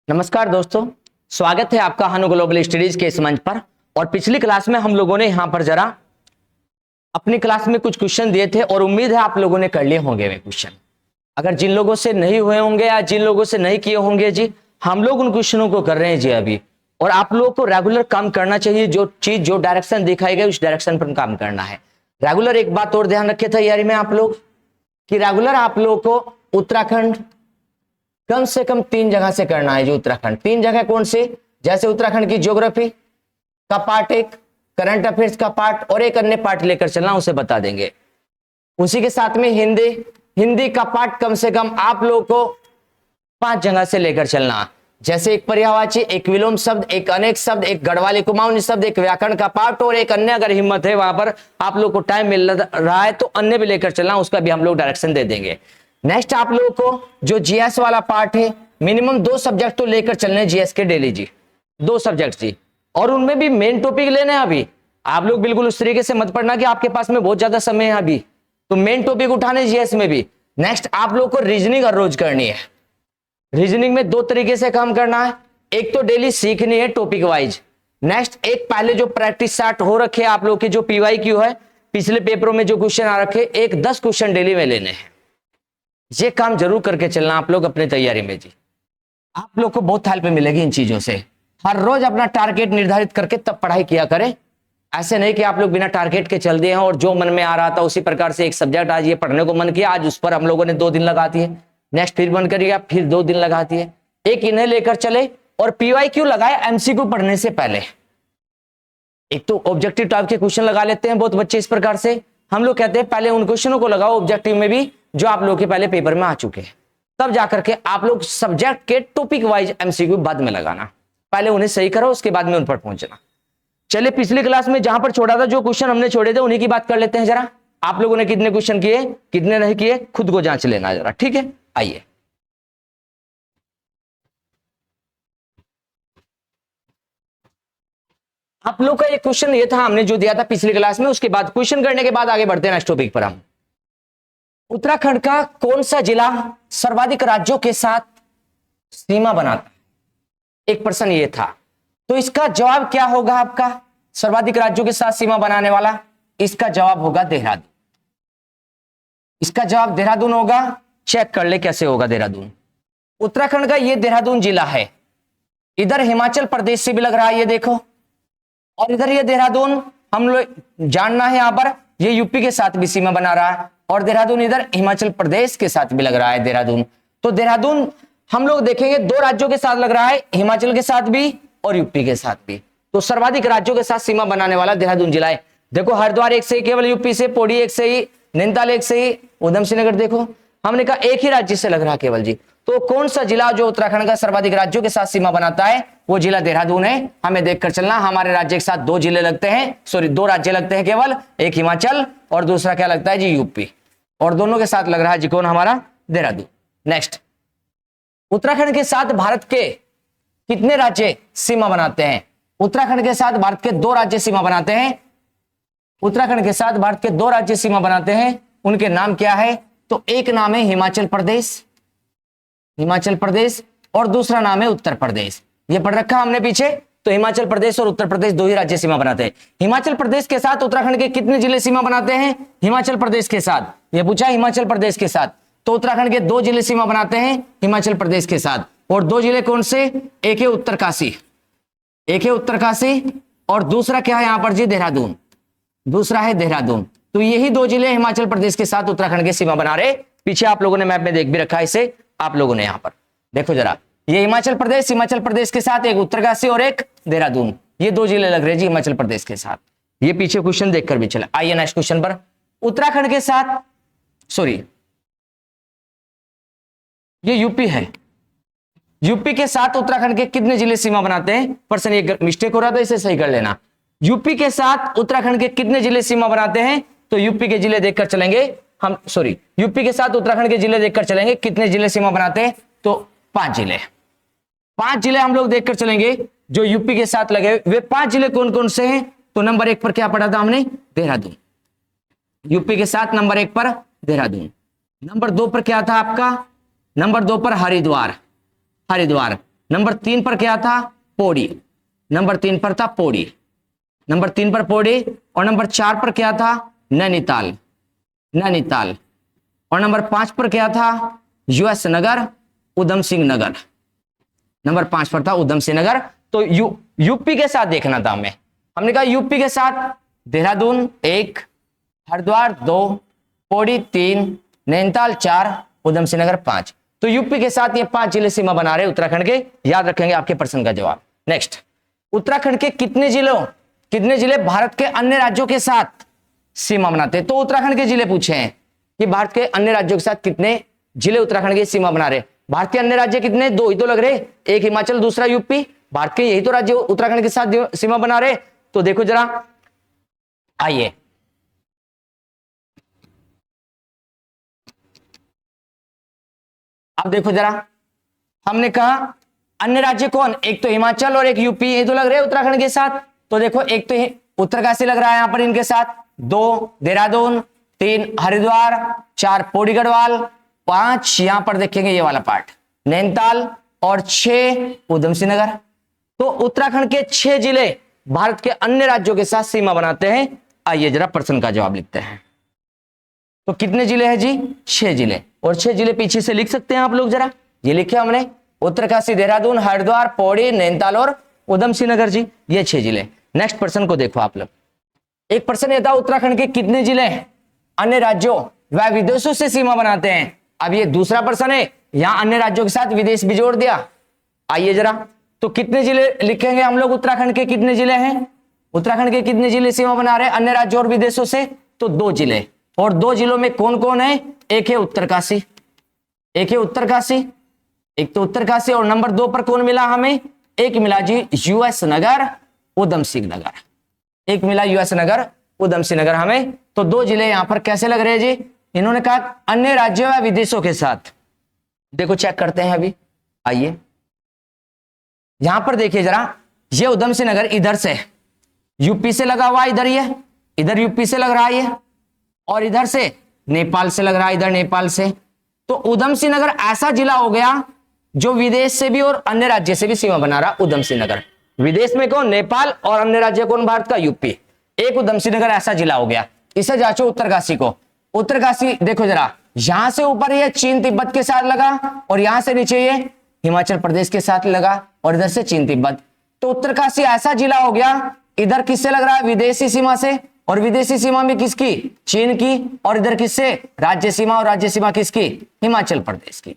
नमस्कार दोस्तों, स्वागत है आपका हानु ग्लोबल स्टडीज के इस मंच पर। और पिछली क्लास में हम लोगों ने यहाँ पर जरा अपनी क्लास में कुछ क्वेश्चन दिए थे और उम्मीद है आप लोगों ने कर लिए होंगे वे क्वेश्चन। अगर जिन लोगों से नहीं हुए होंगे या जिन लोगों से नहीं किए होंगे जी, हम लोग उन क्वेश्चनों को कर रहे हैं जी अभी। और आप लोगों को रेगुलर काम करना चाहिए, जो चीज जो डायरेक्शन दिखाई गई उस डायरेक्शन पर काम करना है रेगुलर। एक बात और ध्यान रखे तैयारी में आप लोग कि रेगुलर आप लोगों को उत्तराखंड कम से कम 3 जगह से करना है। जो उत्तराखंड 3 जगह कौन सी, जैसे उत्तराखंड की ज्योग्राफी का पार्ट, एक करंट अफेयर्स का पार्ट और एक अन्य पार्ट लेकर चलना, उसे बता देंगे। उसी के साथ में हिंदी का पार्ट कम से कम आप लोगों को 5 जगह से लेकर चलना, जैसे एक पर्यायवाची, एक विलोम शब्द, एक अनेक शब्द, एक गढ़वाली कुमाऊनी शब्द, एक व्याकरण का पार्ट और एक अन्य। अगर हिम्मत है वहां पर आप लोग को टाइम मिल रहा है तो अन्य भी लेकर चलना, उसका भी हम लोग डायरेक्शन दे देंगे। नेक्स्ट आप लोगों को जो जीएस वाला पार्ट है, मिनिमम 2 सब्जेक्ट तो लेकर चलने जीएस के डेली जी, 2 सब्जेक्ट जी। और उनमें भी मेन टॉपिक लेने हैं। अभी आप लोग बिल्कुल उस तरीके से मत पढ़ना कि आपके पास में बहुत ज्यादा समय है अभी, तो मेन टॉपिक उठाने जीएस में भी। नेक्स्ट आप लोग को रीजनिंग हर रोज करनी है। रीजनिंग में 2 तरीके से काम करना है, एक तो डेली सीखनी है टॉपिक वाइज। नेक्स्ट एक पहले जो प्रैक्टिस स्टार्ट हो रखे आप लोग की जो पीवाईक्यू है, पिछले पेपरों में जो क्वेश्चन आ रखे, एक 10 क्वेश्चन डेली में लेने हैं। ये काम जरूर करके चलना आप लोग अपनी तैयारी में जी। आप लोग को बहुत हेल्प मिलेगी इन चीजों से। हर रोज अपना टारगेट निर्धारित करके तब पढ़ाई किया करें। ऐसे नहीं कि आप लोग बिना टारगेट के चल दिए हैं और जो मन में आ रहा था उसी प्रकार से एक सब्जेक्ट आज ये पढ़ने को मन किया, आज उस पर हम लोगों ने 2 दिन लगा दिए, नेक्स्ट फिर मन करिएगा फिर 2 दिन लगा दिए। एक इन्हें लेकर चले और पीवाईक्यू लगाए एमसीक्यू पढ़ने से पहले। एक तो ऑब्जेक्टिव टाइप के क्वेश्चन लगा लेते हैं बहुत बच्चे इस प्रकार से। हम लोग कहते हैं पहले उन क्वेश्चनों को लगाओ ऑब्जेक्टिव में भी जो आप लोग के पहले पेपर में आ चुके हैं, तब जाकर के आप लोग सब्जेक्ट के टॉपिक वाइज एमसीक्यू बाद में लगाना। पहले उन्हें सही करो, उसके बाद में उन पर पहुंचना। चलिए पिछली क्लास में जहां पर छोड़ा था, जो क्वेश्चन हमने छोड़े थे उन्हीं की बात कर लेते हैं जरा। आप लोगों ने कितने क्वेश्चन किए, कितने नहीं किए, खुद को जांच लेना जरा, ठीक है। आइए आप लोग का एक क्वेश्चन ये था हमने जो दिया था पिछली क्लास में, उसके बाद क्वेश्चन करने के बाद आगे बढ़ते हैं नेक्स्ट टॉपिक पर। हम उत्तराखंड का कौन सा जिला सर्वाधिक राज्यों के साथ सीमा बनाता है, एक प्रश्न ये था। तो इसका जवाब क्या होगा आपका, सर्वाधिक राज्यों के साथ सीमा बनाने वाला? इसका जवाब होगा देहरादून। इसका जवाब देहरादून होगा। चेक कर ले कैसे होगा देहरादून। उत्तराखंड का ये देहरादून जिला है। इधर हिमाचल प्रदेश से भी लग रहा है, ये देखो, और इधर ये देहरादून हम लोग जानना है, यहां पर ये यूपी के साथ भी सीमा बना रहा है, और देहरादून इधर हिमाचल प्रदेश के साथ भी लग रहा है देहरादून। तो देहरादून हम लोग देखेंगे 2 राज्यों के साथ लग रहा है, हिमाचल के साथ भी और यूपी के साथ भी। तो सर्वाधिक राज्यों के साथ सीमा बनाने वाला देहरादून जिला है। देखो हरिद्वार एक से ही केवल यूपी से, पौड़ी एक से ही, नैनीताल एक से ही, उधम सिंह नगर देखो हमने कहा एक ही राज्य से लग रहा केवल जी। तो कौन सा जिला जो उत्तराखंड का सर्वाधिक राज्यों के साथ सीमा बनाता है, वो जिला देहरादून है। हमें देखकर चलना, हमारे राज्य के साथ 2 जिले लगते हैं, सॉरी 2 राज्य लगते हैं केवल, एक हिमाचल और दूसरा क्या लगता है जी यूपी, और दोनों के साथ लग रहा है जी कौन, हमारा देहरादून। नेक्स्ट, उत्तराखंड के साथ भारत के कितने राज्य सीमा बनाते हैं? उत्तराखंड के साथ भारत के 2 राज्य सीमा बनाते हैं। उत्तराखंड के साथ भारत के 2 राज्य सीमा बनाते हैं, उनके नाम क्या है? तो एक नाम है हिमाचल प्रदेश, हिमाचल प्रदेश, और दूसरा नाम है उत्तर प्रदेश। ये पढ़ रखा हमने पीछे। तो हिमाचल प्रदेश और उत्तर प्रदेश 2 ही राज्य सीमा बनाते हैं। हिमाचल प्रदेश के साथ उत्तराखंड के कितने जिले सीमा बनाते हैं? हिमाचल प्रदेश के साथ, ये पूछा हिमाचल प्रदेश के साथ, तो उत्तराखंड के 2 जिले सीमा बनाते हैं हिमाचल प्रदेश के साथ। और 2 जिले कौन से? एक है उत्तरकाशी, एक है उत्तरकाशी, और दूसरा क्या है यहां पर जी, देहरादून, दूसरा है देहरादून। तो यही 2 जिले हिमाचल प्रदेश के साथ उत्तराखंड के सीमा बना रहे। पीछे आप लोगों ने मैप में देख भी रखा है इसे, आप लोगों ने यहां पर देखो जरा, ये हिमाचल प्रदेश के साथ एक उत्तरकाशी और एक देहरादून, ये 2 जिले लग रहे जी हिमाचल प्रदेश के साथ। ये पीछे क्वेश्चन देखकर भी चला। आइए नेक्स्ट क्वेश्चन पर। उत्तराखंड के साथ, सॉरी ये यूपी है, यूपी के साथ उत्तराखंड के कितने जिले सीमा बनाते हैं? पर्सन ये मिस्टेक हो रहा था, इसे सही कर लेना। यूपी के साथ उत्तराखंड के कितने जिले सीमा बनाते हैं? तो यूपी के जिले देखकर चलेंगे हम, सॉरी यूपी के साथ उत्तराखंड के जिले देखकर चलेंगे, कितने जिले सीमा बनाते हैं? तो 5 जिले, 5 जिले हम लोग देखकर चलेंगे जो यूपी के साथ लगे। वे 5 जिले कौन कौन से हैं? तो नंबर 1 पर क्या पढ़ा था हमने? देहरादून, यूपी के साथ नंबर 1 पर देहरादून। नंबर 2 पर क्या था आपका? नंबर 2 पर हरिद्वार, हरिद्वार। नंबर 3 पर क्या था? पौड़ी। नंबर 3 पर था पौड़ी, नंबर 3 पर पौड़ी। और नंबर 4 पर क्या था? नैनीताल, नैनीताल। और नंबर 5 पर क्या था? यूएस नगर, उधम सिंह नगर। नंबर 5 पर था उधम सिंह नगर। तो यूपी के साथ देखना था हमें। हमने कहा यूपी के साथ देहरादून 1, हरिद्वार 2, पौड़ी 3, नैनीताल 4, उधम सिंह नगर 5। तो यूपी के साथ ये 5 जिले सीमा बना रहे उत्तराखंड के। याद रखेंगे आपके प्रश्न का जवाब। नेक्स्ट, उत्तराखंड के कितने जिले भारत के अन्य राज्यों के साथ सीमा बनाते हैं? तो उत्तराखंड के जिले पूछे हैं कि भारत के अन्य राज्यों के साथ कितने जिले उत्तराखंड की सीमा बना रहे। भारत के अन्य राज्य कितने? 2 ही तो लग रहे, एक हिमाचल दूसरा यूपी। भारत के यही तो राज्य उत्तराखंड के साथ सीमा बना रहे। तो देखो जरा, आइए अब देखो जरा, हमने कहा अन्य राज्य कौन? एक तो हिमाचल और एक यूपी, ये तो लग रहे हैं उत्तराखंड के साथ। तो देखो एक तो उत्तरकाशी लग रहा है यहां पर इनके साथ, 2 देहरादून, 3 हरिद्वार, 4 पौड़ी गढ़वाल, 5 यहां पर देखेंगे ये वाला पार्ट नैनीताल, और 6 उधम सिंह नगर। तो उत्तराखंड के 6 जिले भारत के अन्य राज्यों के साथ सीमा बनाते हैं। आइए जरा प्रश्न का जवाब लिखते हैं। तो कितने जिले हैं जी? 6 जिले। और 6 जिले पीछे से लिख सकते हैं आप लोग जरा, ये लिखे हमने, उत्तरकाशी, देहरादून, हरिद्वार, पौड़ी, नैनीताल और उधम सिंह नगर जी, ये 6 जिले। नेक्स्ट प्रश्न को देखो आप लोग। एक प्रश्न ये था, उत्तराखंड के कितने जिले अन्य राज्यों व विदेशों से सीमा बनाते हैं? अब ये दूसरा प्रश्न है, यहां अन्य राज्यों के साथ विदेश भी जोड़ दिया। आइए जरा, तो कितने जिले लिखेंगे हम लोग? उत्तराखंड के कितने जिले हैं? उत्तराखंड के कितने जिले सीमा बना रहे हैं अन्य राज्यों और विदेशों से? तो 2 जिले। और 2 जिलों में कौन कौन है? एक है उत्तरकाशी, एक है उत्तरकाशी, एक तो उत्तरकाशी। और नंबर 2 पर कौन मिला हमें? एक मिला जी यूएस नगर, उधम सिंह नगर। एक मिला यूएस नगर, उधम सिंह नगर हमें। तो 2 जिले यहां पर कैसे लग रहे हैं जी? इन्होंने कहा अन्य राज्यों या विदेशों के साथ। देखो चेक करते हैं अभी, आइए यहां पर देखिए जरा, ये उधम सिंह नगर इधर से यूपी से लगा हुआ, इधर ये इधर यूपी से लग रहा है ये, और इधर से नेपाल से लग रहा है, इधर नेपाल से। तो उधम सिंह नगर ऐसा जिला हो गया जो विदेश से भी और अन्य राज्य से भी सीमा बना रहा। उधम सिंह नगर विदेश में कौन? नेपाल, और अन्य राज्य कौन? भारत का यूपी। एक उधम सिंह नगर ऐसा जिला हो गया। इसे जांचो उत्तरकाशी को। उत्तरकाशी देखो जरा, यहां से ऊपर ये चीन तिब्बत के साथ लगा, और यहां से नीचे ये हिमाचल प्रदेश के साथ लगा, और इधर से चीन तिब्बत। तो उत्तरकाशी ऐसा जिला हो गया, इधर किससे लग रहा है? विदेशी सीमा से। और विदेशी सीमा में किसकी? चीन की। और इधर किससे? राज्य सीमा। और राज्य सीमा किसकी? हिमाचल प्रदेश की,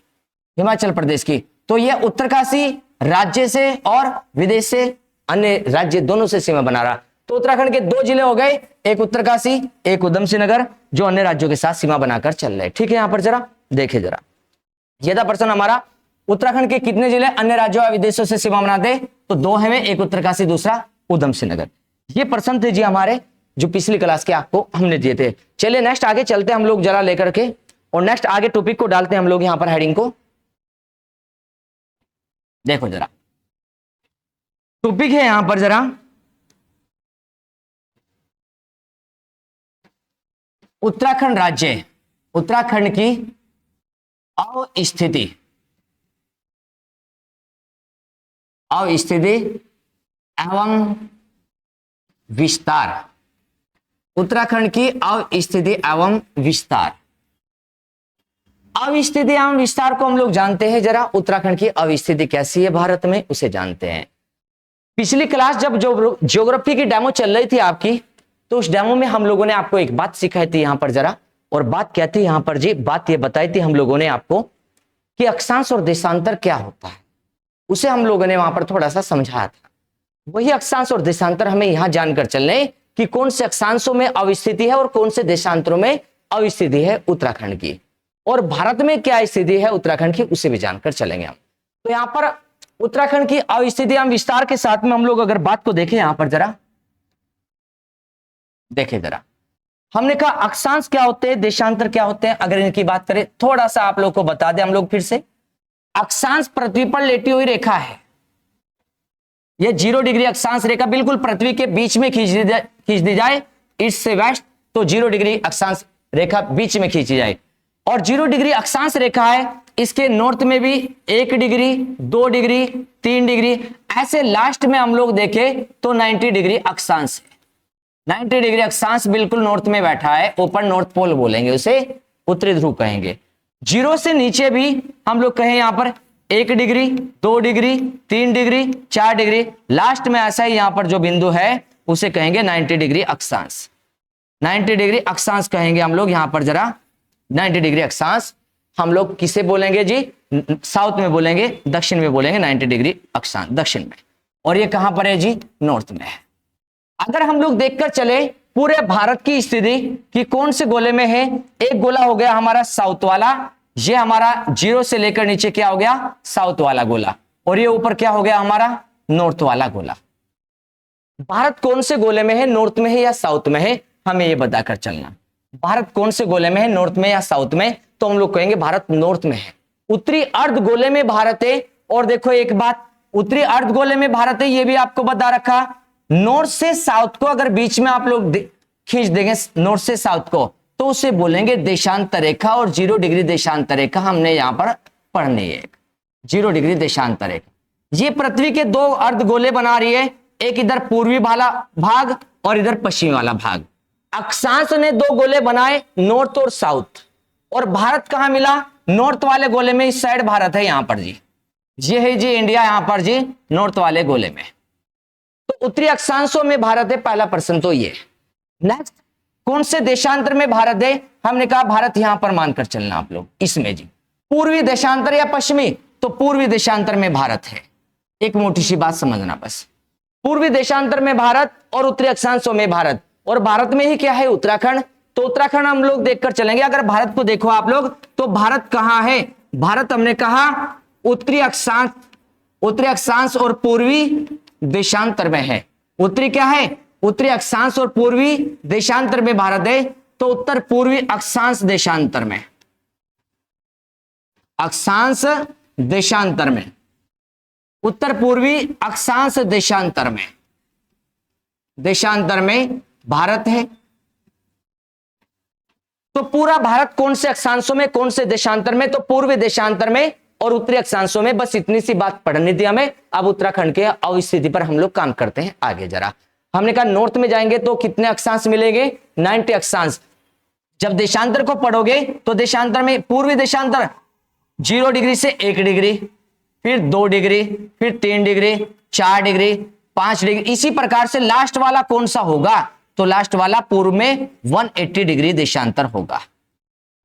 हिमाचल प्रदेश की। तो यह उत्तरकाशी राज्य से और विदेश से, अन्य राज्य दोनों से सीमा बना रहा। तो उत्तराखंड के 2 जिले हो गए, एक उत्तरकाशी, एक उधम सिंह नगर, जो अन्य राज्यों के साथ सीमा बनाकर चल रहे। ठीक है, यहां पर जरा देखे जरा, यह था प्रश्न हमारा, उत्तराखंड के कितने जिले अन्य राज्यों या विदेशों से सीमा बनाते? तो 2 है, एक उत्तरकाशी, दूसरा उधम सिंह नगर। ये प्रश्न थे जी हमारे, जो पिछली क्लास के आपको हमने दिए थे। चलिए नेक्स्ट आगे चलते हम लोग जरा लेकर के, और नेक्स्ट आगे टॉपिक को डालते हैं हम लोग यहां पर हेडिंग को। देखो जरा, टॉपिक है यहां पर जरा, उत्तराखंड राज्य, उत्तराखंड की अवस्थिति, अवस्थिति एवं विस्तार। उत्तराखंड की अवस्थिति एवं विस्तार। अवस्थिति एवं विस्तार को हम लोग जानते हैं जरा, उत्तराखंड की अवस्थिति कैसी है भारत में, उसे जानते हैं। पिछली क्लास जब ज्योग्राफी की डेमो चल रही थी आपकी, तो उस डेमो में हम लोगों ने आपको एक बात सिखाई थी यहां पर जरा, और बात क्या थी यहां पर जी? बात ये बताई थी हम लोगों ने आपको कि अक्षांश और देशांतर क्या होता है, उसे हम लोगों ने वहां पर थोड़ा सा समझाया था। वही अक्षांश और देशांतर हमें यहां जानकर चलने कि कौन से अक्षांशों में अवस्थिति है और कौन से देशांतरों में अवस्थिति है उत्तराखंड की, और भारत में क्या स्थिति है उत्तराखंड की, उसे भी जानकर चलेंगे हम। तो यहां पर उत्तराखंड की अवस्थिति एवं विस्तार के साथ में हम लोग अगर बात को देखें, यहां पर जरा देखें जरा, हमने कहा अक्षांश क्या होते हैं, देशांतर क्या होते हैं। अगर इनकी बात करें, थोड़ा सा आप लोग को बता दें हम लोग फिर से। अक्षांश पृथ्वी पर लेटी हुई रेखा है, यह 0 डिग्री अक्षांश रेखा बिल्कुल पृथ्वी के बीच में खींच दी जाए ईस्ट से वेस्ट, तो 0 डिग्री अक्षांश रेखा बीच में खींची जाए। और 0 डिग्री अक्षांश रेखा है, इसके नॉर्थ में भी 1 डिग्री, 2 डिग्री, 3 डिग्री, ऐसे लास्ट में हम लोग देखें तो 90 डिग्री अक्षांश है। 90 डिग्री अक्षांश बिल्कुल नॉर्थ में बैठा है, ओपन नॉर्थ पोल बोलेंगे उसे, उत्तरी ध्रुव कहेंगे। 0 से नीचे भी हम लोग कहें यहां पर 1 degree, 2 degree, 3 degree, 4 degree, last में ऐसा ही यहां पर जो बिंदु है उसे कहेंगे 90 डिग्री अक्षांश। 90 डिग्री अक्षांश कहेंगे हम लोग यहां पर जरा। 90 डिग्री अक्षांश हम लोग किसे बोलेंगे जी? साउथ में बोलेंगे, दक्षिण में बोलेंगे 90 डिग्री अक्षांश, दक्षिण में। और ये कहां पर है जी? नॉर्थ में है। अगर हम लोग देखकर चले पूरे भारत की स्थिति कि कौन से गोले में है, एक गोला हो गया हमारा साउथ वाला, ये हमारा 0 से लेकर नीचे क्या हो गया? साउथ वाला गोला, और ये ऊपर क्या हो गया हमारा? नॉर्थ वाला गोला। भारत कौन से गोले में है, नॉर्थ में है या साउथ में है, हमें ये बताकर चलना। भारत कौन से गोले में है, नॉर्थ में या साउथ में? तो हम लोग कहेंगे भारत नॉर्थ में है। उत्तरी अर्ध गोले में भारत है। और देखो एक बात, उत्तरी अर्ध गोले में भारत है, ये भी आपको बता रखा। नॉर्थ से साउथ को अगर बीच में आप लोग खींच देंगे नॉर्थ से साउथ को, तो उसे बोलेंगे देशांतर रेखा। और 0 डिग्री देशांतर रेखा हमने यहां पर पढ़नी है। 0 डिग्री देशांतर रेखा ये पृथ्वी के 2 अर्ध गोले बना रही है, एक इधर पूर्वी वाला भाग और इधर पश्चिमी वाला भाग। अक्षांश ने 2 गोले बनाए, नॉर्थ और साउथ। और भारत कहां मिला? नॉर्थ वाले गोले में, इस साइड भारत है यहां पर जी, ये है जी इंडिया यहां पर जी, नॉर्थ वाले गोले में। तो उत्तरी अक्षांशों में भारत है, पहला प्रश्न तो ये। नेक्स्ट, कौन से देशांतर में भारत है? हमने कहा भारत यहां पर मानकर चलना आप लोग इसमें जी। पूर्वी देशांतर या पश्चिमी? तो पूर्वी देशांतर में भारत है। एक मोटी सी बात समझना बस, पूर्वी देशांतर में भारत और उत्तरी अक्षांशों में भारत। और भारत में ही क्या है? उत्तराखंड। तो उत्तराखंड हम लोग देखकर चलेंगे। अगर भारत को देखो आप लोग तो भारत कहां है? भारत हमने कहा उत्तरी अक्षांश और पूर्वी देशांतर में है। उत्तरी क्या है? उत्तरी अक्षांश और पूर्वी देशांतर में भारत है। तो उत्तर पूर्वी अक्षांश देशांतर में, अक्षांश देशांतर में, उत्तर पूर्वी अक्षांश देशांतर में भारत है। तो पूरा भारत कौन से अक्षांशों में, कौन से देशांतर में? तो पूर्वी देशांतर में और उत्तरी अक्षांशों में। बस इतनी सी बात पढ़नी थी हमें। अब उत्तराखंड के अवस्थिति पर हम लोग काम करते हैं आगे जरा। हमने कहा नॉर्थ में जाएंगे तो कितने अक्षांश मिलेंगे? 90 अक्षांश। जब देशांतर को पढ़ोगे तो देशांतर में पूर्वी देशांतर 0 डिग्री से 1 डिग्री, फिर 2 डिग्री, फिर 3 डिग्री, 4 डिग्री, 5 डिग्री, इसी प्रकार से लास्ट वाला कौन सा होगा? तो लास्ट वाला पूर्व में 180 डिग्री देशांतर होगा।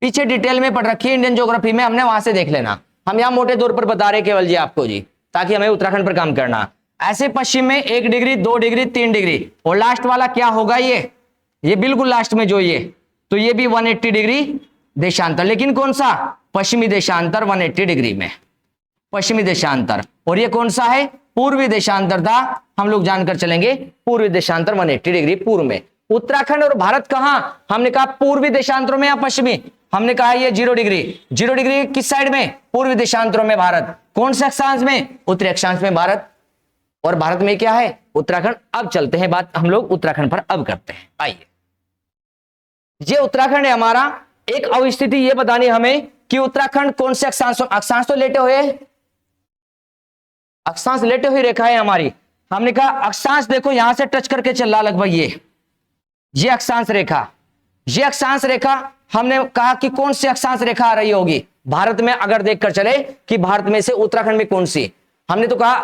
पीछे डिटेल में पढ़ रखी है इंडियन ज्योग्राफी में, हमने वहां से देख लेना। हम यहां मोटे तौर पर बता रहे केवल जी आपको जी, ताकि हमें उत्तराखंड पर काम करना। ऐसे पश्चिम में 1 डिग्री, 2 डिग्री, 3 डिग्री, और लास्ट वाला क्या होगा? ये बिल्कुल लास्ट में जो ये, तो ये भी 180 डिग्री देशांतर। लेकिन कौन सा? पश्चिमी देशांतर 180 डिग्री में, पश्चिमी देशांतर। और ये कौन सा है? पूर्वी देशांतर था। हम लोग जानकर चलेंगे पूर्वी देशांतर 180 डिग्री पूर्व में। उत्तराखंड और भारत कहां? हमने कहा पूर्वी देशांतरों में या पश्चिमी? हमने कहा ये 0 डिग्री। 0 डिग्री किस साइड में? पूर्वी देशांतरों में भारत। कौन से अक्षांश में? उत्तरी अक्षांश में भारत। और भारत में क्या है? उत्तराखंड। अब चलते हैं बात हम लोग उत्तराखंड पर अब करते हैं। आइए, ये उत्तराखंड है हमारा। एक अवस्थिति ये बतानी हमें कि उत्तराखंड कौन से अक्षांश तो लेटे हुए, अक्षांश लेटे हुई रेखा है हमारी। हमने कहा अक्षांश देखो यहां से टच करके चल रहा लगभग, ये अक्षांश रेखा, ये अक्षांश रेखा। हमने कहा कि कौन सी अक्षांश रेखा आ रही होगी भारत में? अगर देखकर चले कि भारत में से उत्तराखंड में कौन सी, हमने तो कहा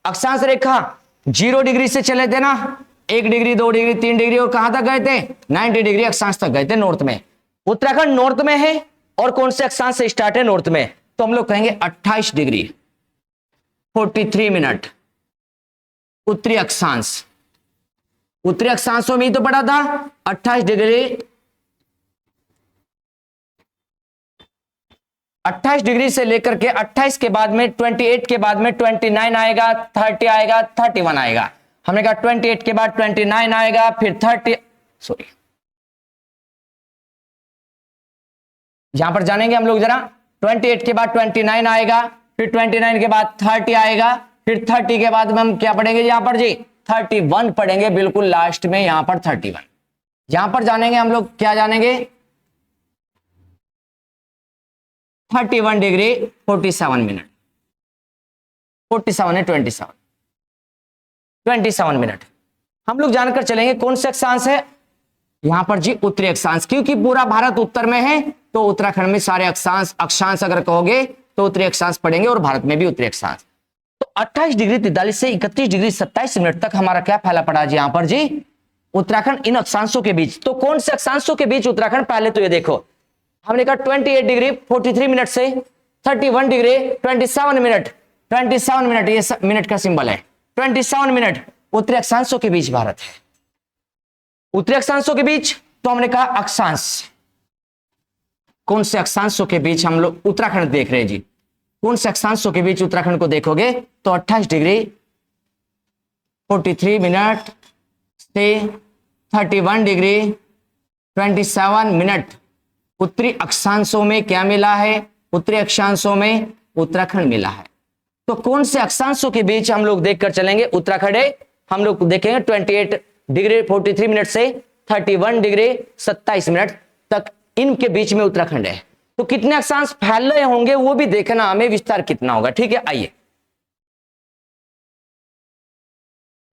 अक्षांश रेखा 0 डिग्री से चले थे ना, 1 डिग्री, 2 डिग्री, 3 डिग्री, और कहां तक गए थे? 90 डिग्री अक्षांश तक गए थे नॉर्थ में। उत्तराखंड नॉर्थ में है। और कौन से अक्षांश से स्टार्ट है? नॉर्थ में। तो हम लोग कहेंगे 28 डिग्री 43 मिनट उत्तरी अक्षांश। उत्तरी अक्षांशों में ही तो पड़ा था 28 डिग्री, 28 डिग्री से लेकर के 28 के बाद में 28 के बाद में 29 आएगा, 30 आएगा, 31 आएगा। हमने कहा 28 के बाद 29 आएगा, फिर 30, सॉरी यहां पर जानेंगे हम लोग जरा। 28 के बाद 29 आएगा, फिर 29 के बाद 30 आएगा, फिर 30 के बाद में हम क्या पढ़ेंगे यहां पर जी? 31 पढ़ेंगे बिल्कुल लास्ट में यहां पर 31। यहां पर जानेंगे हम लोग, क्या जानेंगे? 31 डिग्री 47 मिनट, 47 है 27 मिनट। हम लोग जानकर चलेंगे कौन से अक्षांश है यहां पर जी, उत्तरी अक्षांश, क्योंकि पूरा भारत उत्तर में है तो उत्तराखंड में सारे अक्षांश अगर कहोगे तो उत्तरी अक्षांश पड़ेंगे और भारत में भी उत्तरी अक्षांश। तो 28 डिग्री 43 से 31 डिग्री 27 मिनट तक हमारा क्या फैला पड़ा जी यहां पर जी, उत्तराखंड इन अक्षांशों के बीच। तो कौन से अक्षांशों के बीच उत्तराखंड, पहले तो ये देखो हमने कहा 28 डिग्री 43 मिनट से 31 डिग्री 27 मिनट, 27 मिनट ये मिनट का सिंबल है, 27 मिनट उत्तरी अक्षांशों के बीच भारत है। उत्तरी अक्षांशों के बीच तो हमने कहा अक्षांश, कौन से अक्षांशों के बीच हम लोग उत्तराखंड देख रहे हैं जी, कौन से अक्षांशों के बीच उत्तराखंड को देखोगे तो 28 डिग्री 43 मिनट से 31 डिग्री 27 मिनट उत्तरी अक्षांशों में क्या मिला है, उत्तरी अक्षांशों में उत्तराखंड मिला है। तो कौन से अक्षांशों के बीच हम लोग देखकर चलेंगे उत्तराखंड है, हम लोग देखेंगे 28 डिग्री 43 मिनट से 31 डिग्री 27 मिनट तक इनके बीच में उत्तराखंड है। तो कितने अक्षांश फैल रहे होंगे वो भी देखना हमें, विस्तार कितना होगा, ठीक है। आइए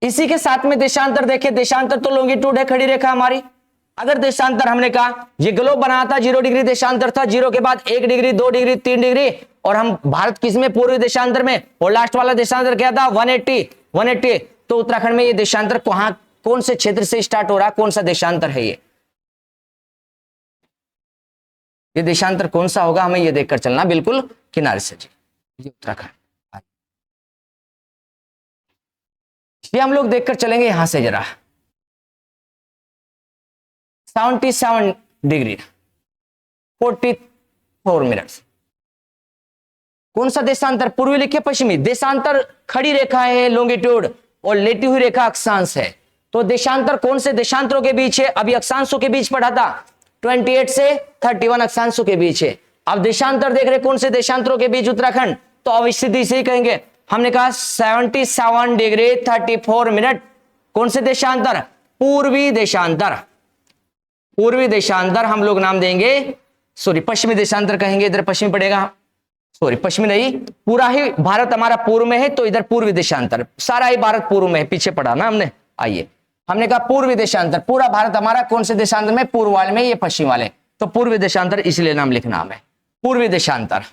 इसी के साथ में देशांतर देखें, देशांतर तो लॉन्गिट्यूड है, खड़ी रेखा हमारी। अगर देशांतर हमने कहा ये ग्लोब बना था 0 डिग्री देशांतर था, 0 के बाद 1 डिग्री 2 डिग्री 3 डिग्री, और हम भारत किस में, पूर्वी देशांतर में, और लास्ट वाला देशांतर क्या था 180। तो उत्तराखंड में ये देशांतर कौन से क्षेत्र से स्टार्ट हो रहा है, कौन सा देशांतर है ये देशांतर कौन सा होगा हमें ये देखकर चलना, बिल्कुल किनारे से जी, ये उत्तराखंड। ये हम लोग देखकर चलेंगे यहां से जरा 77 डिग्री 44 मिनट। कौन सा देशांतर, पूर्वी लिखे पश्चिमी, देशांतर खड़ी रेखा है लॉन्गिट्यूड और लेटी हुई रेखा अक्षांश है। तो देशांतर कौन से देशांतरों के बीच है, अभी अक्षांशों के बीच पढ़ा था 28 से 31 अक्षांशों के बीच है। अब देशांतर देख रहे कौन से देशांतरों के बीच उत्तराखंड, तो अब स्थिति से ही कहेंगे, हमने कहा 77 डिग्री 34 मिनट, कौन से देशांतर, पूर्वी देशांतर। पूर्वी देशांतर हम लोग नाम देंगे, सॉरी पश्चिमी देशांतर कहेंगे, इधर पश्चिमी पड़ेगा, सॉरी पश्चिमी नहीं, पूरा ही भारत हमारा पूर्व में है तो इधर पूर्वी देशांतर, सारा ही भारत पूर्व में है, पीछे पड़ा ना हमने। आइए हमने कहा पूर्वी देशांतर, पूरा भारत हमारा कौन से देशांतर में, पूर्व वाले में, ये पश्चिम वाले, तो पूर्वी देशांतर इसलिए नाम लिखना हमें, पूर्वी देशांतर,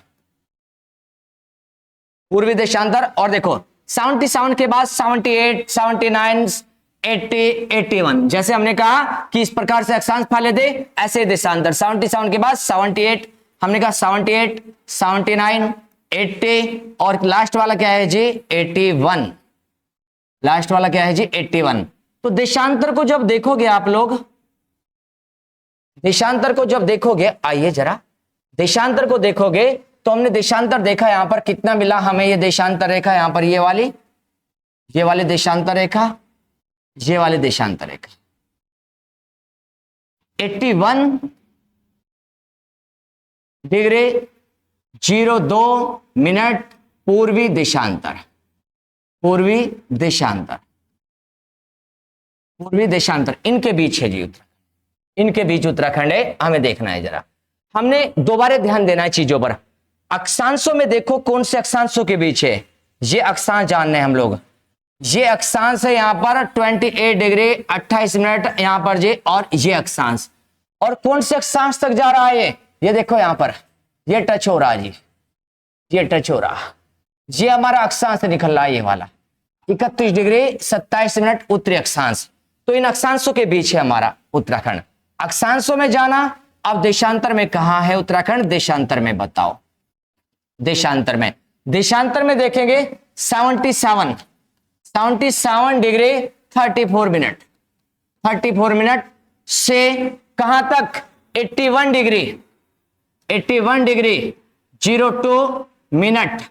पूर्वी देशांतर। और देखो 77 के बाद 78 79 80 81, जैसे हमने कहा कि इस प्रकार से अक्षांश फैले थे ऐसे देशांतर। 77 के बाद 78, हमने कहा 78 79 80, और लास्ट वाला क्या है जी 81, लास्ट वाला क्या है जी 81। तो देशांतर को जब देखोगे आप लोग, देशांतर को जब देखोगे, आइए जरा देशांतर को देखोगे तो हमने देशांतर देखा यहां पर कितना मिला हमें, ये देशांतर रेखा यहां पर, ये वाली देशांतर रेखा, ये वाली देशांतर रेखा 81 डिग्री 02 मिनट पूर्वी देशांतर, पूर्वी देशांतर, पूर्वी देशांतर इनके बीच है जी उत्तराखंड, इनके बीच उत्तराखंड है, हमें देखना है जरा, हमने दोबारा ध्यान देना है चीजों पर। अक्षांशों में देखो कौन से अक्षांशों के बीच है, ये अक्षांश जानने हैं हम लोग, ये अक्षांश है यहां पर 28 डिग्री 28 मिनट यहां पर जी, और ये अक्षांश, और कौन से अक्षांश तक जा रहा है ये देखो यहां पर, ये टच हो रहा जी, ये टच हो रहा, ये हमारा अक्षांश निकल रहा है, ये वाला 31 डिग्री 27 मिनट उत्तरी अक्षांश। तो इन अक्षांशों के बीच है हमारा उत्तराखंड। अक्षांशों में जाना, अब देशांतर में कहां है उत्तराखंड, देशांतर में बताओ, देशांतर में देखेंगे 77 डिग्री 34 मिनट से कहां तक 81 डिग्री 02 मिनट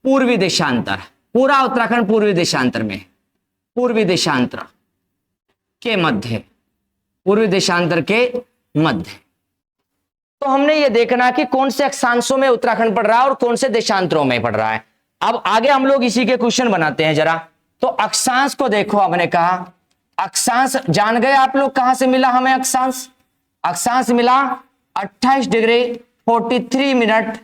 पूर्वी देशांतर, पूरा उत्तराखंड पूर्वी देशांतर में, पूर्वी देशांतर के मध्य, पूर्वी देशांतर के मध्य। तो हमने ये देखना कि कौन से अक्षांशों में उत्तराखंड पड़ रहा है और कौन से देशांतरों में पड़ रहा है। अब आगे हम लोग इसी के क्वेश्चन बनाते हैं जरा। तो अक्षांश को देखो, हमने कहा अक्षांश जान गए आप लोग, कहां से मिला हमें अक्षांश, अक्षांश मिला 28 डिग्री 43 मिनट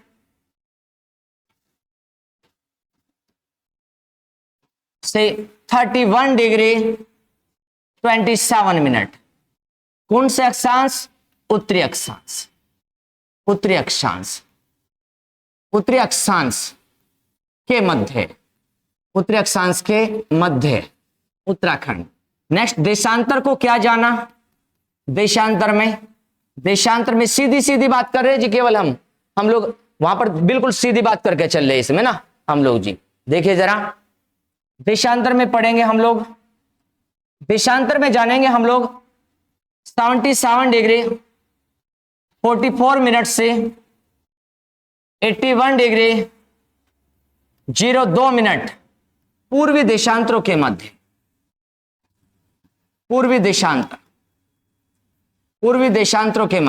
से 31 डिग्री 27 मिनट। कौन से अक्षांश? उत्तरी अक्षांश। उत्तरी अक्षांश, उत्तरी अक्षांश के मध्य, उत्तरी अक्षांश के मध्य उत्तराखंड। नेक्स्ट, देशांतर को क्या जाना? देशांतर में सीधी सीधी बात कर रहे हैं जी, केवल हम लोग वहां पर बिल्कुल सीधी बात करके चल रहे हैं इसमें ना हम लोग जी। देखिए जरा, देशांतर में पढ़ेंगे हम लोग, देशांतर में जानेंगे हम लोग 77 डिग्री 44 मिनट से 81 डिग्री 02 मिनट पूर्वी देशांतरों के मध्य, पूर्वी देशांतरों के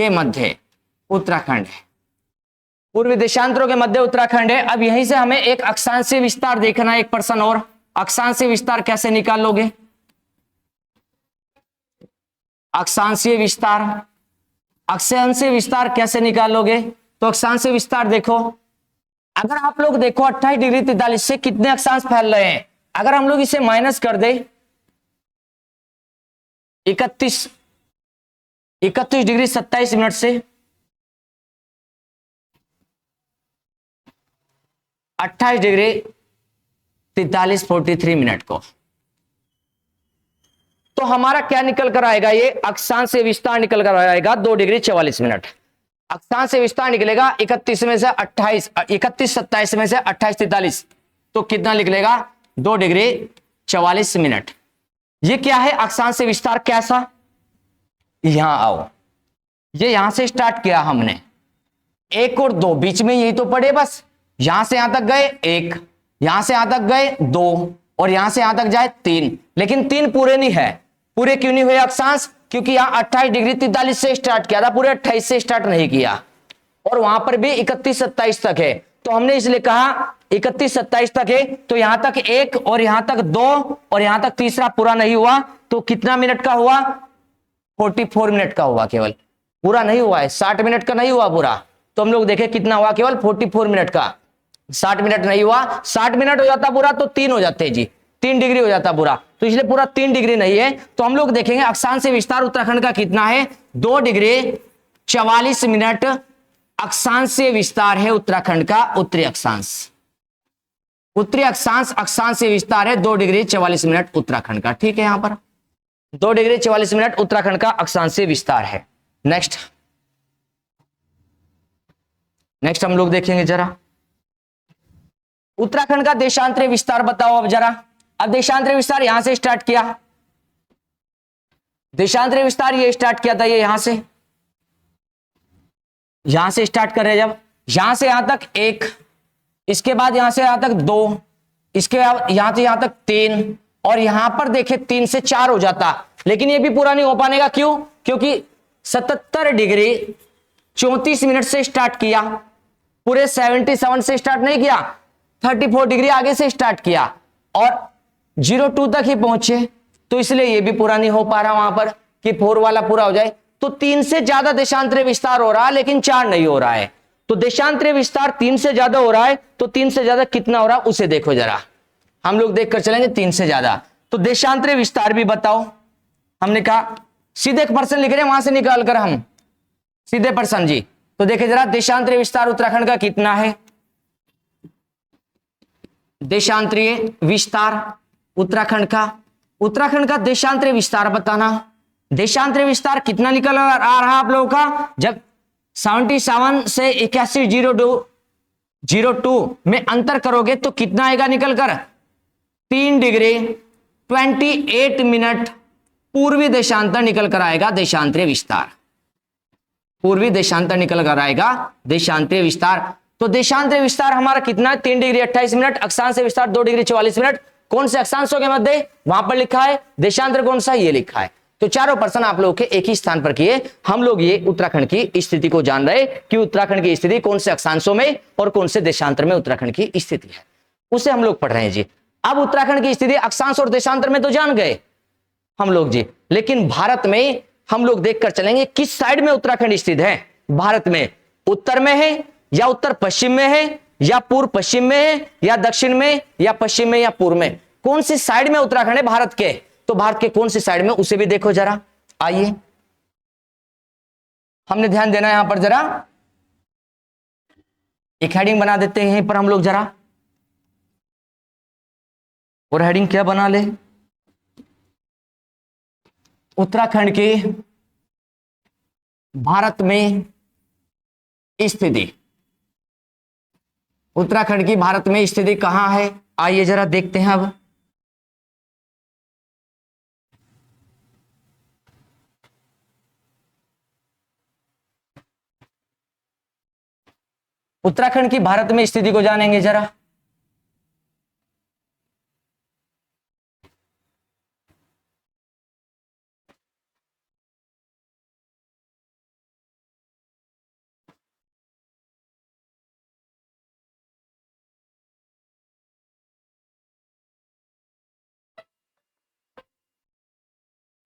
मध्य उत्तराखंड है। पूर्वी देशांतरों के मध्य उत्तराखंड है। अब यहीं से हमें एक अक्षांशीय विस्तार देखना है, एक प्रश्न और। अक्षांशीय विस्तार कैसे निकाल लोगे? अक्षांशीय विस्तार कैसे निकाल लोगे? तो अक्षांशीय विस्तार देखो, अगर आप लोग देखो 28 डिग्री 43 से कितने अक्षांश फैल रहे हैं। अगर हम लोग इसे माइनस कर दे 31 डिग्री 27 मिनट से 28 डिग्री 43 मिनट को, तो हमारा क्या निकल कर आएगा? ये अक्षांशीय विस्तार निकल कर आएगा 2 डिग्री 44 मिनट। अक्षांशीय विस्तार निकलेगा 31 में से 28, 31 27 में से 28 43, तो कितना निकलेगा? 2 डिग्री 44 मिनट। ये क्या है अक्षांशीय विस्तार? कैसा? यहां आओ, ये यहां से स्टार्ट किया हमने, 1 और 2 बीच में यही तो पड़े, बस यहां से यहां तक गए 1, यहां से यहां तक गए 2, और यहां से यहां तक जाए 3। लेकिन 3 पूरे नहीं है। पूरे क्यों नहीं हुए अक्षांश? क्योंकि यहां 28 डिग्री 43 से स्टार्ट किया था, पूरे 28 से स्टार्ट नहीं किया, और वहां पर भी 31 27 तक है। तो हमने इसलिए कहा 31 27 तक है, तो यहां तक 1 और यहां तक 2 और यहां तक तीसरा पूरा नहीं हुआ, तो कितना मिनट का हुआ? 44 मिनट का हुआ केवल, पूरा नहीं हुआ है, 60 मिनट का नहीं हुआ पूरा। तो हम लोग देखें कितना हुआ, केवल 44 मिनट का, 60 मिनट नहीं हुआ। 60 मिनट हो जाता पूरा तो 3 हो जाते जी, 3 डिग्री हो जाता पूरा, तो इसलिए पूरा 3 डिग्री नहीं है। तो हम लोग देखेंगे अक्षांशीय विस्तार उत्तराखंड का कितना है? 2 डिग्री 44 मिनट अक्षांशीय विस्तार है उत्तराखंड का। उत्तरी अक्षांश अक्षांशीय विस्तार है 2 डिग्री 44 मिनट उत्तराखंड का। ठीक है, यहां पर 2 डिग्री 44 मिनट उत्तराखंड का अक्षांशीय विस्तार है। नेक्स्ट हम लोग देखेंगे जरा उत्तराखंड का देशांतरीय विस्तार बताओ अब जरा। अब देशांतरीय विस्तार यहां से स्टार्ट किया, देशांतरीय विस्तार ये स्टार्ट किया था, ये यहां से स्टार्ट कर रहे हैं। जब यहां से यहां तक 1, इसके बाद यहां से यहां तक 2, इसके बाद यहां से यहां तक 3, और यहां पर देखे 3 से 4 हो जाता, लेकिन ये भी पूरा नहीं हो पाने का। क्यों? क्योंकि 77 डिग्री 34 मिनट से स्टार्ट किया, पूरे 77 से स्टार्ट नहीं किया, 34 डिग्री आगे से स्टार्ट किया और 02 तक ही पहुंचे, तो इसलिए ये भी पूरा नहीं हो पा रहा वहां पर कि 4 वाला पूरा हो जाए। तो 3 से ज्यादा देशांतरीय विस्तार हो रहा है, लेकिन 4 नहीं हो रहा है। तो देशांतरीय विस्तार 3 से ज्यादा हो रहा है, तो 3 से ज्यादा कितना हो रहा है उसे देखो जरा, हम लोग देखकर चलेंगे 3 से ज्यादा। तो देशांतरीय विस्तार भी बताओ। हमने कहा सीधे एक पर्सन लिख रहे हैं, वहां से निकाल कर हम सीधे पर्सन जी। तो देखिए जरा देशांतरीय विस्तार उत्तराखंड का कितना है? देशांतरीय विस्तार उत्तराखंड का देशांतरीय विस्तार बताना। देशांतरीय विस्तार कितना निकल आ रहा आप लोगों का? जब 77 से 8102 में अंतर करोगे तो कितना आएगा निकल कर? 3 डिग्री 28 मिनट पूर्वी देशांतर निकल कर आएगा देशांतरीय विस्तार। पूर्वी देशांतर निकल कर आएगा देशांतरीय विस्तार। तो देशांतरीय विस्तार हमारा कितना है? 3 डिग्री 28 मिनट। अक्षांशीय विस्तार 2 डिग्री 44 मिनट। कौन से अक्षांशों के मध्य? वहां पर लिखा है। देशांतर कौन सा? ये लिखा है। तो चारों प्रश्न आप लोगों के एक ही स्थान पर किए। हम लोग ये उत्तराखंड की स्थिति को जान रहे कि उत्तराखंड की स्थिति कौन से अक्षांशों में और कौन से देशांतर में उत्तराखंड की स्थिति है, उसे हम लोग पढ़ रहे हैं जी। अब उत्तराखंड की स्थिति अक्षांश और देशांतर में तो जान गए हम लोग जी, लेकिन भारत में हम लोग देखकर चलेंगे किस साइड में उत्तराखंड स्थित है। भारत में उत्तर में है या उत्तर पश्चिम में है या पूर्व पश्चिम में या दक्षिण में या पश्चिम में या पूर्व में, कौन सी साइड में उत्तराखंड है भारत के, तो भारत के कौन सी साइड में, उसे भी देखो जरा। आइए हमने ध्यान देना है यहां पर, जरा एक हेडिंग बना देते हैं यहीं पर हम लोग जरा, और हेडिंग क्या बना ले, उत्तराखंड की भारत में स्थिति, उत्तराखंड की भारत में स्थिति कहां है, आइए जरा देखते हैं अब। उत्तराखंड की भारत में स्थिति को जानेंगे जरा।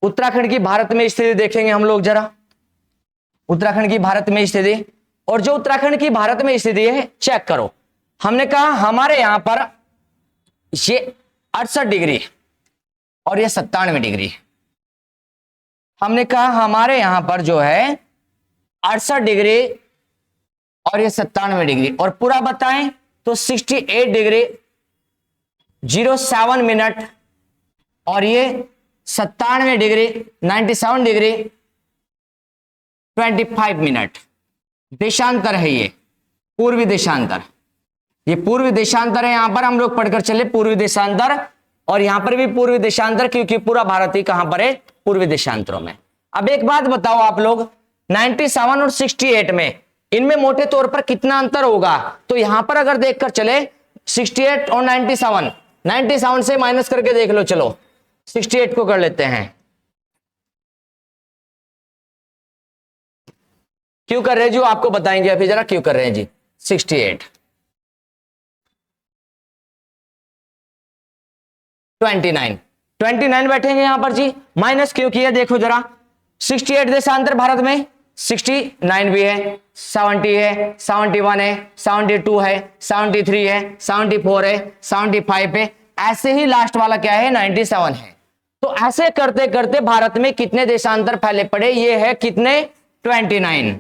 उत्तराखंड की भारत में स्थिति देखेंगे हम लोग जरा, उत्तराखंड की भारत में स्थिति, और जो उत्तराखंड की भारत में स्थिति है चेक करो। हमने कहा हमारे यहां पर ये 68 डिग्री और ये 97 डिग्री, हमने कहा हमारे यहां पर जो है 68 डिग्री और ये 97 डिग्री, और पूरा बताएं तो 68 डिग्री 07 मिनट और ये 97 डिग्री 97 डिग्री 25 मिनट। देशांतर है ये, पूर्वी देशांतर, ये पूर्वी देशांतर है। यहां पर हम लोग पढ़कर चले पूर्वी देशांतर, और यहां पर भी पूर्वी देशांतर, क्योंकि पूरा भारत ही कहां पर है, पूर्वी देशांतरों में। अब एक बात बताओ आप लोग, 97 और 68 में इनमें मोटे तौर पर कितना अंतर होगा, तो यहां पर अगर देखकर चले 68 और 97, 97 से माइनस करके देख लो, चलो 68 को कर लेते हैं। क्यों कर रहे हैं जी, आपको बताएंगे अभी जरा क्यों कर रहे हैं जी। 68 29 बैठेंगे यहां पर जी, माइनस क्यों किया देखो जरा। 68 देशांतर भारत में 69 भी है, 70 है, 71 है, 72 है, 73 है, 74 है, 75 है, ऐसे ही लास्ट वाला क्या है 97 है। तो ऐसे करते करते भारत में कितने देशांतर फैले पड़े, ये है कितने 29।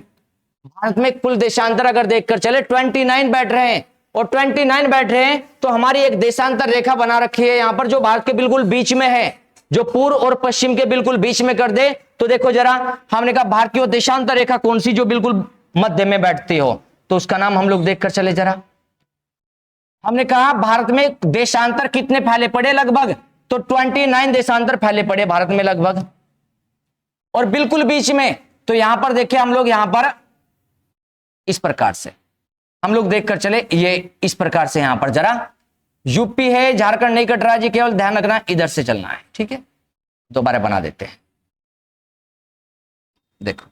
भारत में कुल देशांतर अगर देखकर चले 29 बैठ रहे हैं, और 29 बैठ रहे हैं तो हमारी एक देशांतर रेखा बना रखी है यहां पर, जो भारत के बिल्कुल बीच में है, जो पूर्व और पश्चिम के बिल्कुल बीच में कर दे। तो देखो जरा, हमने कहा भारत की वो देशांतर रेखा कौन सी जो बिल्कुल मध्य में बैठती हो, तो उसका नाम हम लोग देखकर चले जरा। हमने कहा भारत में देशांतर कितने फैले पड़े लगभग, तो 29 देशांतर फैले पड़े भारत में लगभग, और बिल्कुल बीच में। तो यहां पर देखिए हम लोग यहां पर इस प्रकार से हम लोग देखकर चले, ये इस प्रकार से यहां पर जरा यूपी है, झारखंड नहीं कट रहा जी, केवल ध्यान रखना इधर से चलना है, ठीक है। दोबारा बना देते हैं, देखो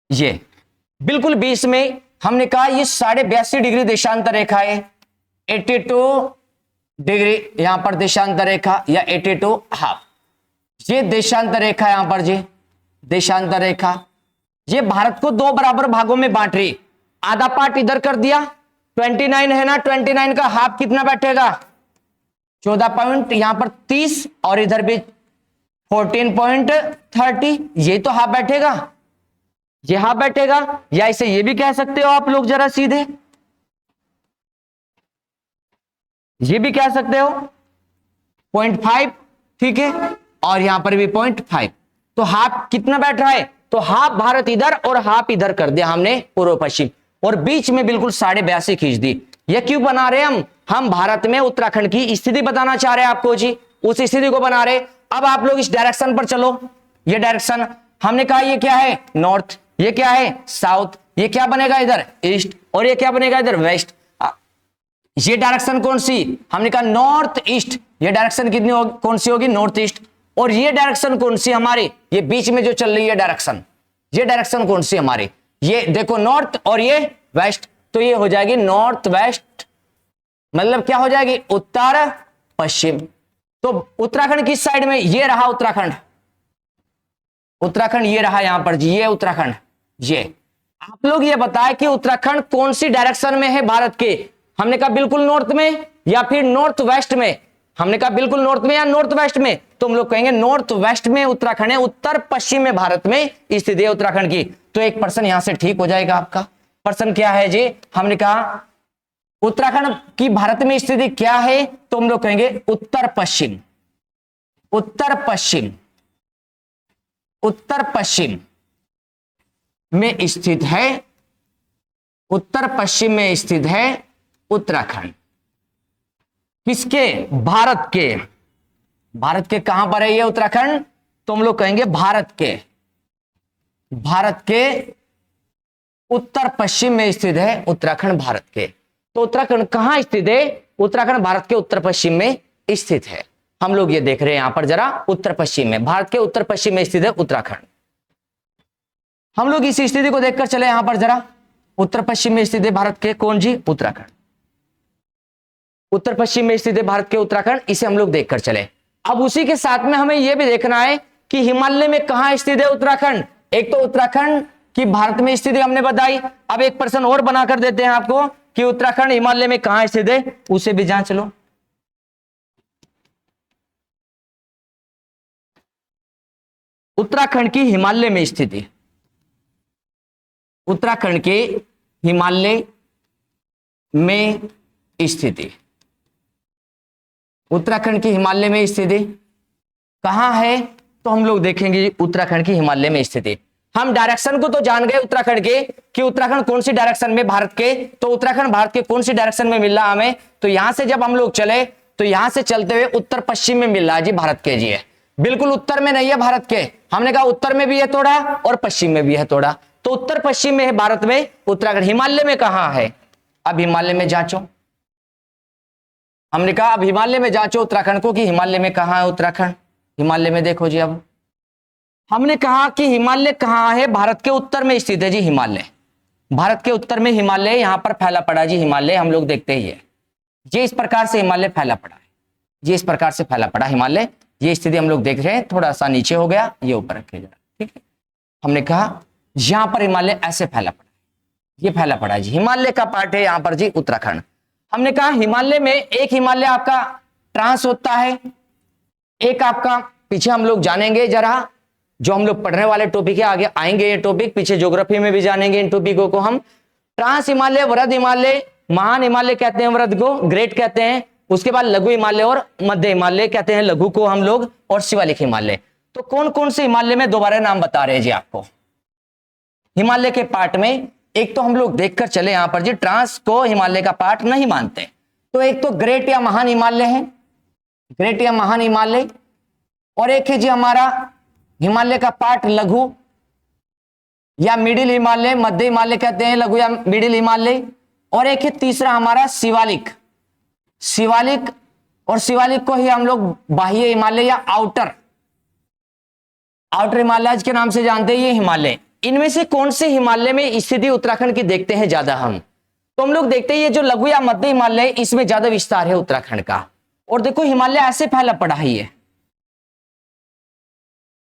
ये बिल्कुल बीच में हमने कहा ये 82.5 डिग्री देशांतर रेखा है, 82 डिग्री यहां पर देशांतर रेखा, या 82 हाफ, ये देशांतर रेखा यहां पर जी, देशांतर रेखा। ये भारत को दो बराबर भागों में बांट रही, आधा पार्ट इधर कर दिया, 29 है ना, 29 का हाफ कितना बैठेगा 14 पॉइंट, यहां पर 30, और इधर भी 14.30, ये तो हाफ बैठेगा, ये हाफ बैठेगा। या इसे ये भी कह सकते हो आप लोग जरा सीधे, ये भी कह सकते हो 0.5, ठीक है, और यहां पर भी 0.5, तो हाफ कितना बैठ रहा है, तो हाफ भारत इधर और हाफ इधर कर दिया हमने पूर्व पश्चिम, और बीच में बिल्कुल 82.5 खींच दी। ये क्यों बना रहे हम भारत में उत्तराखंड की स्थिति बताना चाह रहे हैं आपको जी, उस स्थिति को बना रहे। अब आप लोग इस डायरेक्शन पर चलो, ये डायरेक्शन हमने कहा ये क्या है नॉर्थ, ये क्या है साउथ, ये क्या बनेगा इधर ईस्ट, और ये क्या बनेगा इधर वेस्ट। ये डायरेक्शन कौन सी, हमने कहा नॉर्थ ईस्ट, ये डायरेक्शन कितनी कौन सी होगी नॉर्थ ईस्ट। और ये डायरेक्शन कौन सी हमारी, ये बीच में जो चल रही है डायरेक्शन, ये डायरेक्शन कौन सी हमारी, ये देखो नॉर्थ और ये वेस्ट, तो ये हो जाएगी नॉर्थ वेस्ट, मतलब क्या हो जाएगी उत्तर पश्चिम। तो उत्तराखंड किस साइड में, ये रहा उत्तराखंड, उत्तराखंड ये रहा यहां पर जी, ये उत्तराखंड, ये आप लोग ये बताएं कि उत्तराखंड कौन सी डायरेक्शन में है भारत के। हमने कहा बिल्कुल नॉर्थ में या फिर नॉर्थ वेस्ट में। हमने कहा बिल्कुल नॉर्थ में या नॉर्थ वेस्ट में, तो हम लोग कहेंगे नॉर्थ वेस्ट में उत्तराखंड है, उत्तर पश्चिम में भारत में स्थिति है उत्तराखंड की। तो एक पर्सन यहां से ठीक हो जाएगा आपका। पर्सन क्या है जी, हमने कहा उत्तराखंड की भारत में स्थिति क्या है, तो हम लोग कहेंगे उत्तर पश्चिम। उत्तर पश्चिम, उत्तर पश्चिम में स्थित है, उत्तर पश्चिम में स्थित है उत्तराखंड। किसके? भारत के। भारत के कहां पर है ये उत्तराखंड, तो हम लोग कहेंगे भारत के, भारत के उत्तर पश्चिम में स्थित है उत्तराखंड भारत के। तो उत्तराखंड कहां स्थित है? उत्तराखंड भारत के उत्तर पश्चिम में स्थित है। हम लोग ये देख रहे हैं यहां पर जरा, उत्तर पश्चिम में, भारत के उत्तर पश्चिम में स्थित है उत्तराखंड। हम लोग इस स्थिति को देखकर चले यहां पर जरा, उत्तर पश्चिम में स्थित है भारत के कौन जी? उत्तराखंड। उत्तर पश्चिम में स्थित है भारत के उत्तराखंड, इसे हम लोग देखकर चले। अब उसी के साथ में हमें यह भी देखना है कि हिमालय में कहां स्थित है उत्तराखंड। एक तो उत्तराखंड की भारत में स्थिति हमने बताई, अब एक प्रश्न और बनाकर देते हैं आपको कि उत्तराखंड हिमालय में कहां स्थित है, उसे भी जांच लो। उत्तराखंड की हिमालय में स्थिति, उत्तराखंड के हिमालय में स्थिति, उत्तराखंड की हिमालय में स्थिति कहां है, तो हम लोग देखेंगे उत्तराखंड की हिमालय में स्थिति। हम डायरेक्शन को तो जान गए उत्तराखंड के कि उत्तराखंड कौन सी डायरेक्शन में भारत के, तो उत्तराखंड भारत के कौन सी डायरेक्शन में मिल रहा हमें, तो यहां से जब हम लोग चले तो यहां से चलते हुए उत्तर पश्चिम में मिल रहा है जी भारत के जी है, बिल्कुल उत्तर में नहीं है भारत के। हमने कहा उत्तर में भी है थोड़ा और पश्चिम में भी है थोड़ा, तो उत्तर पश्चिम में है भारत में उत्तराखंड। हिमालय में कहां है, अब हिमालय में जांचो। हमने कहा अब हिमालय में जांचो उत्तराखंड को कि हिमालय में कहां है उत्तराखंड। हिमालय में देखो जी, अब हमने कहा कि हिमालय कहां है, भारत के उत्तर में स्थित है जी हिमालय, भारत के उत्तर में हिमालय यहां पर फैला पड़ा जी हिमालय। हम लोग देखते ही है ये इस प्रकार से हिमालय फैला पड़ा है, ये इस प्रकार से फैला पड़ा हिमालय। ये स्थिति हम लोग देख रहे हैं, थोड़ा सा नीचे हो गया, ये ऊपर रखे जा, ठीक है। हमने कहा यहां पर हिमालय ऐसे फैला पड़ा है, ये फैला पड़ा है जी, हिमालय का पार्ट है यहां पर जी उत्तराखंड। हमने कहा हिमालय में एक हिमालय आपका ट्रांस होता है, एक आपका पीछे हम लोग जानेंगे जरा, जो हम लोग पढ़ने वाले टॉपिक है, आगे आएंगे ये टॉपिक, पीछे ज्योग्राफी में भी जानेंगे इन टॉपिकों को हम। ट्रांस हिमालय, वृहद हिमालय, महान हिमालय कहते हैं वृहद को, ग्रेट कहते हैं, उसके बाद लघु हिमालय और मध्य हिमालय कहते हैं लघु को हम लोग, और शिवालिक हिमालय। तो कौन कौन से हिमालय में दोबारा नाम बता रहे हैं जी आपको हिमालय के पार्ट में। एक तो हम लोग देखकर चले यहां पर जी, ट्रांस को हिमालय का पार्ट नहीं मानते, तो एक तो ग्रेट या महान हिमालय है, ग्रेट या महान हिमालय, और एक है जी हमारा हिमालय का पार्ट लघु या मिडिल हिमालय, मध्य हिमालय कहते हैं लघु या मिडिल हिमालय, और एक है तीसरा हमारा शिवालिक, शिवालिक, और शिवालिक को ही हम लोग बाह्य हिमालय या आउटर हिमालय के नाम से जानते हैं ये हिमालय। इनमें से कौन से हिमालय में स्थिति उत्तराखंड की देखते हैं ज्यादा हम, तो हम लोग देखते हैं ये जो लघु या मध्य हिमालय इसमें ज्यादा विस्तार है उत्तराखंड का। और देखो हिमालय ऐसे फैला पड़ा है, ये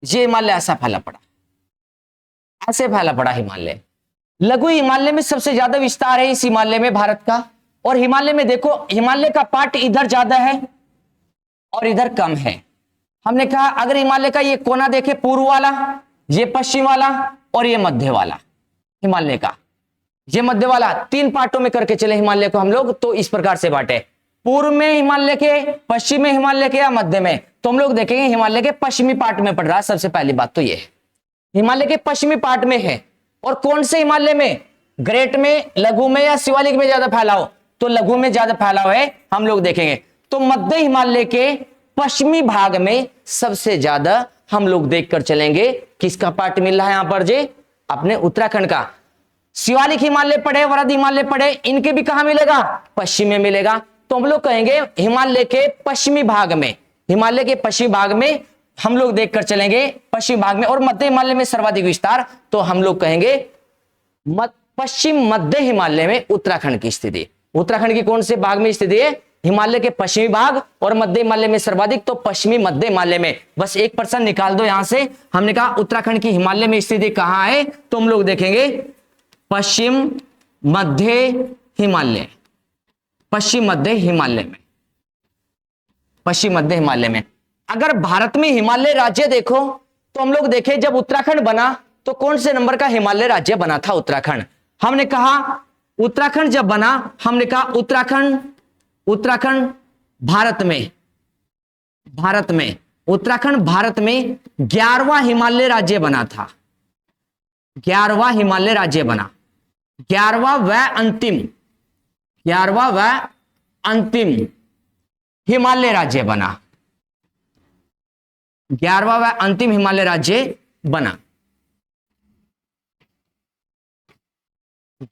हिमालय ऐसा फैला पड़ा, ऐसे फैला पड़ा हिमालय। लघु हिमालय में सबसे ज्यादा विस्तार है इस हिमालय में भारत का, और हिमालय में देखो हिमालय का पार्ट इधर ज्यादा है और इधर कम है। हमने कहा अगर हिमालय का ये कोना देखे, पूर्व वाला, ये पश्चिम वाला और ये मध्य वाला हिमालय का, ये मध्य वाला, तीन पार्टों में करके चले हिमालय को हम लोग, तो इस प्रकार से बांटे, पूर्व में हिमालय के, पश्चिम में हिमालय के या मध्य में। तो हम लोग देखेंगे हिमालय के पश्चिमी पार्ट में पड़ रहा है, सबसे पहली बात तो ये है हिमालय के पश्चिमी पार्ट में है। और कौन से हिमालय में, ग्रेट में, लघु में या शिवालिक में ज्यादा फैलाव, तो लघु में ज्यादा फैलाव है हम लोग देखेंगे। तो मध्य हिमालय के पश्चिमी भाग में सबसे ज्यादा हम लोग देखकर चलेंगे किसका पार्ट मिल रहा है यहां पर जी, अपने उत्तराखंड का। शिवालिक हिमालय पड़े, वृहद हिमालय पड़े, इनके भी कहां मिलेगा, पश्चिम में मिलेगा। तो हम लोग कहेंगे हिमालय के पश्चिमी भाग में, हिमालय के पश्चिमी भाग में हम लोग देखकर चलेंगे पश्चिम भाग में, और मध्य हिमालय में सर्वाधिक विस्तार, तो हम लोग कहेंगे पश्चिम मध्य हिमालय में उत्तराखंड की स्थिति। उत्तराखंड की कौन से भाग में स्थिति है, हिमालय के पश्चिमी भाग और मध्य हिमालय में सर्वाधिक, तो पश्चिमी मध्य हिमालय में। बस एक पर्सन निकाल दो यहां से। हमने कहा उत्तराखंड की हिमालय में स्थिति कहां है, तो हम लोग देखेंगे पश्चिम मध्य हिमालय, पश्चिम मध्य हिमालय में, पश्चिम मध्य हिमालय में। अगर भारत में हिमालय राज्य देखो तो हम लोग देखें जब उत्तराखंड बना तो कौन से नंबर का हिमालय राज्य बना था? उत्तराखंड। हमने कहा उत्तराखंड जब बना, हमने कहा उत्तराखंड भारत में, उत्तराखंड भारत में 11वां हिमालय राज्य बना था, 11वां हिमालय राज्य बना, 11वां व अंतिम हिमालय राज्य बना, 11वां व अंतिम हिमालय राज्य बना।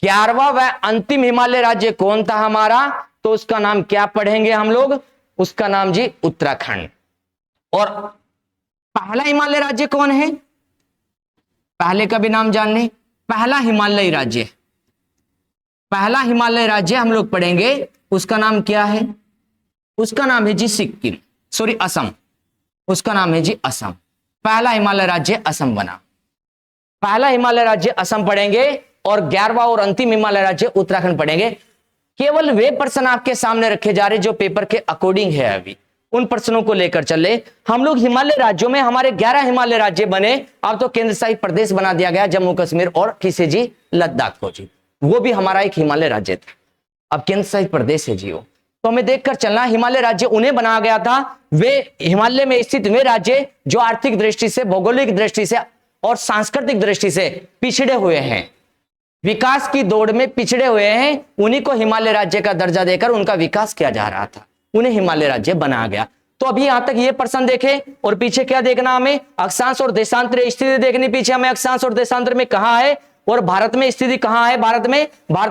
11वां व अंतिम हिमालय राज्य कौन था हमारा? तो उसका नाम क्या पढ़ेंगे हम लोग? उसका नाम जी उत्तराखंड। और पहला हिमालय राज्य कौन है? पहले का भी नाम जान लें। पहला हिमालय राज्य, पहला हिमालय राज्य हम लोग पढ़ेंगे, उसका नाम क्या है? उसका नाम है जी सिक्किम, सॉरी असम, उसका नाम है जी असम। पहला हिमालय राज्य असम बना, पहला हिमालय राज्य असम पढ़ेंगे और 11वां और अंतिम हिमालय राज्य उत्तराखंड पढ़ेंगे। केवल वे प्रश्न आपके सामने रखे जा रहे जो पेपर के अकॉर्डिंग है, अभी उन प्रश्नों को लेकर चले हम लोग। हिमालय राज्यों में हमारे 11 हिमालय राज्य बने, अब तो केंद्र शासित प्रदेश बना दिया गया जम्मू कश्मीर और किसे जी? लद्दाख को जी, वो भी हमारा एक हिमालय राज्य था, अब केंद्र शासित प्रदेश है जी वो। तो हमें देखकर चलना, हिमालय राज्य उन्हें बनाया गया था, वे हिमालय में स्थित वे राज्य जो आर्थिक दृष्टि से, भौगोलिक दृष्टि से और सांस्कृतिक दृष्टि से पिछड़े हुए हैं, विकास की दौड़ में पिछड़े हुए हैं, उन्हीं को हिमालय राज्य का दर्जा देकर उनका विकास किया जा रहा था, उन्हें हिमालय राज्य बनाया गया। तो अभी यहां तक ये प्रश्न देखे और पीछे क्या देखना हमें? अक्षांश और देशांतर स्थिति देखनी, पीछे हमें अक्षांश और देशांतर में कहां है और भारत में स्थिति कहां है। भारत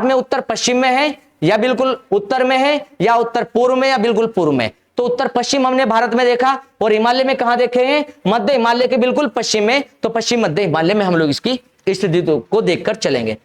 में उत्तर पश्चिम में है या बिल्कुल उत्तर में है या उत्तर पूर्व में या बिल्कुल पूर्व में। तो उत्तर पश्चिम हमने भारत में देखा और हिमालय में कहां देखे हैं? मध्य हिमालय के बिल्कुल पश्चिम में। तो पश्चिम मध्य हिमालय में हम लोग इसकी स्थिति को देखकर चलेंगे।